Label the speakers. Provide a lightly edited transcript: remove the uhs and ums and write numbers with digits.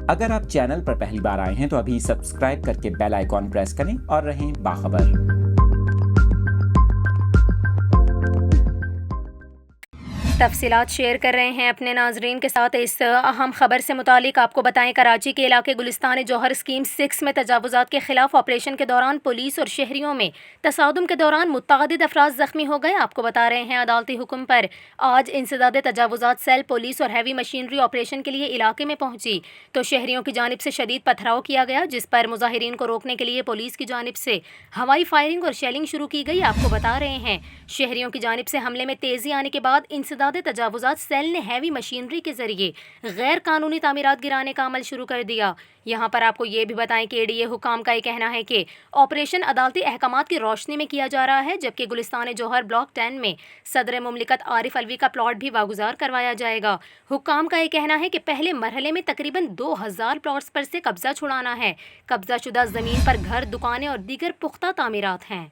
Speaker 1: اگر آپ چینل پر پہلی بار آئے ہیں تو ابھی سبسکرائب کر کے بیل آئیکن پریس کریں اور رہیں باخبر۔
Speaker 2: تفصیلات شیئر کر رہے ہیں اپنے ناظرین کے ساتھ اس اہم خبر سے متعلق۔ آپ کو بتائیں کراچی کے علاقے گلستان جوہر اسکیم 6 میں تجاوزات کے خلاف آپریشن کے دوران پولیس اور شہریوں میں تصادم کے دوران متعدد افراد زخمی ہو گئے۔ آپ کو بتا رہے ہیں عدالتی حکم پر آج انسداد تجاوزات سیل پولیس اور ہیوی مشینری آپریشن کے لیے علاقے میں پہنچی تو شہریوں کی جانب سے شدید پتھراؤ کیا گیا، جس پر مظاہرین کو روکنے کے لیے پولیس کی جانب سے ہوائی فائرنگ اور شیلنگ شروع کی گئی۔ آپ کو بتا رہے ہیں شہریوں کی جانب سے حملے میں تیزی آنے کے بعد انسداد تجاوزات سیل نے ہیوی مشینری کے ذریعے غیر قانونی تعمیرات گرانے کا عمل شروع کر دیا۔ یہاں پر آپ کو یہ بھی بتائیں کہ ADA حکام کا یہ کہنا ہے کہ آپریشن عدالتی احکامات کی روشنی میں کیا جا رہا ہے، جبکہ گلستان جوہر بلاک 10 میں صدر مملکت عارف الوی کا پلاٹ بھی واگزار کروایا جائے گا۔ حکام کا یہ کہنا ہے کہ پہلے مرحلے میں تقریباً 2000 پلاٹس پر سے قبضہ چھڑانا ہے۔ قبضہ شدہ زمین پر گھر، دکانیں اور دیگر پختہ تعمیرات ہیں۔